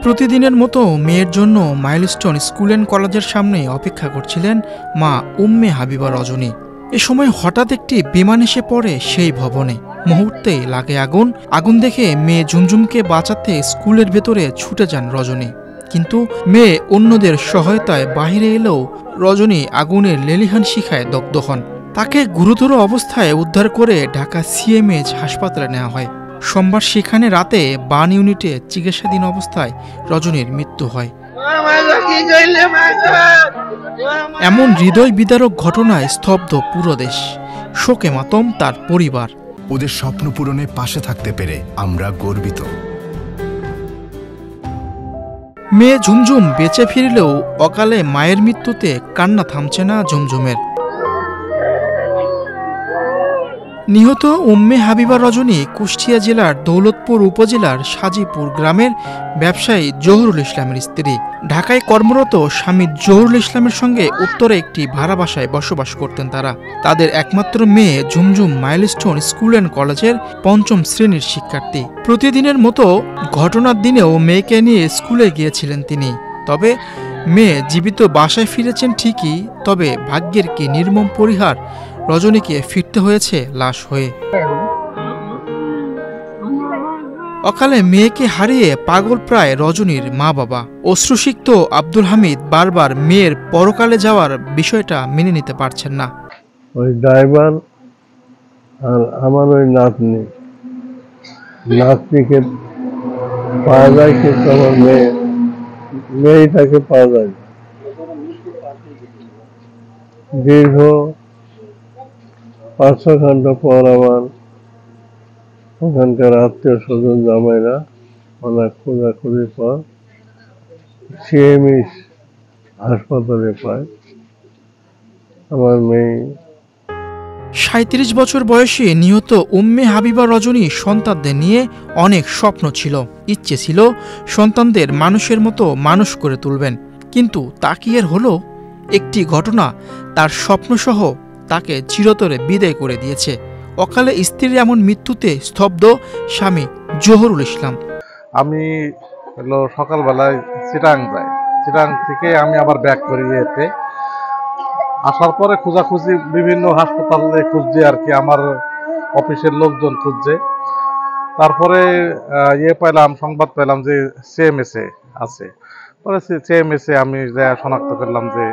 প্রতিদিনের মতো মেয়ের জন্য মাইলস্টোন স্কুল অ্যান্ড কলেজের সামনে অপেক্ষা করছিলেন মা উম্মে হাবিবা রজনী। এ সময় হঠাৎ একটি বিমান এসে পড়ে সেই ভবনে। মুহূর্তেই লাগে আগুন। আগুন দেখে মেয়ে ঝুমঝুমকে বাঁচাতে স্কুলের ভেতরে ছুটে যান রজনী। কিন্তু মেয়ে অন্যদের সহায়তায় বাহিরে এলেও রজনী আগুনের লেলিহান শিখায় দগ্ধ হন। তাকে গুরুতর অবস্থায় উদ্ধার করে ঢাকা সিএমএইচ হাসপাতালে নেওয়া হয়। সোমবার সেখানে রাতে বার্ন ইউনিটে চিকিৎসাধীন অবস্থায় রজনীর মৃত্যু হয়। এমন হৃদয় বিদারক ঘটনায় স্তব্ধ পুরো দেশ। শোকে মাতম তার পরিবার। ওদের স্বপ্ন পূরণে পাশে থাকতে পেরে আমরা গর্বিত। মেয়ে ঝুমঝুম বেঁচে ফিরলেও অকালে মায়ের মৃত্যুতে কান্না থামছে না ঝুমঝুমের। নিহত উম্মে হাবিবা রজনী কুষ্টিয়া জেলার দৌলতপুর উপজেলার সাজিপুর গ্রামের ব্যবসায়ী জহুরুল ইসলামের স্ত্রী। ঢাকায় কর্মরত স্বামী জহুরুল ইসলামের সঙ্গে উত্তরে একটি ভাড়া বাসায় বসবাস করতেন তারা। তাদের একমাত্র মেয়ে ঝুমঝুম মাইলস্টোন স্কুল অ্যান্ড কলেজের ৫ম শ্রেণীর শিক্ষার্থী। প্রতিদিনের মতো ঘটনার দিনেও মেয়েকে নিয়ে স্কুলে গিয়েছিলেন তিনি। তবে মেয়ে জীবিত বাসায় ফিরেছেন ঠিকই, তবে ভাগ্যের কি নির্মম পরিহার, রজনীকে ফিরতে হয়েছে লাশ হয়ে। অকালে মেয়েকে হারিয়ে পাগল প্রায় রজনীর মা বাবা। অশ্রুসিক্ত আব্দুল হামিদ বারবার মেয়ের পরকালে যাওয়ার বিষয়টা মেনে নিতে পারছেন না। ওই ড্রাইভার আর আমার ওই নাতনিকে পাওয়া যায়, কিন্তু আমার মেয়েটাকে পাওয়া যায়। দীর্ঘ ৫-৬ ঘন্টা পর আমার ওখানকার আত্মীয় স্বজন জামাইরা অনেক খোঁজাখুঁজির পর সিএমএইচ হাসপাতালে পায় আমার মেয়ে। ৩৭ বছর বয়সে নিহত উম্মে হাবিবা রজনী সন্তানদের নিয়ে অনেক স্বপ্ন ছিল, ইচ্ছে ছিল সন্তানদের মানুষের মতো মানুষ করে তুলবেন। কিন্তু তা কি এর হলো? একটি ঘটনা তার স্বপ্নসহ তাকে চিরতরে বিদায় করে দিয়েছে। অকালে স্ত্রীর এমন মৃত্যুতে স্তব্ধ স্বামী জহুরুল ইসলাম। আমি সকালবেলায় চিটাং যাই, চিটাং থেকে আমি আবার ব্যাক করি এতে আসার পরে খোঁজাখুঁজি বিভিন্ন হাসপাতালে খুঁজছে আর কি, আমার অফিসের লোকজন খুঁজছে। তারপরে পেলাম, সংবাদ পেলাম যে সিএমএসে আছে। পরে সিএমএসে আমি যা শনাক্ত করলাম যে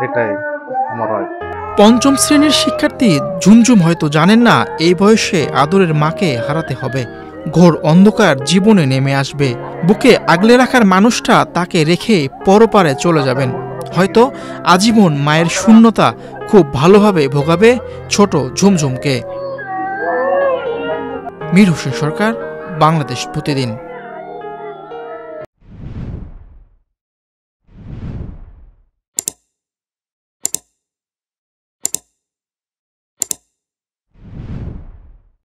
এটাই আমার হয়। ৫ম শ্রেণীর শিক্ষার্থী ঝুমঝুম হয়তো জানেন না এই বয়সে আদরের মাকে হারাতে হবে। ঘোর অন্ধকার জীবনে নেমে আসবে। বুকে আগলে রাখার মানুষটা তাকে রেখে পরপারে চলে যাবেন। হয়তো আজীবন মায়ের শূন্যতা খুব ভালোভাবে ভোগাবে ছোট ঝুমঝুমকে। মীর হোসেন সরকার, বাংলাদেশ প্রতিদিন।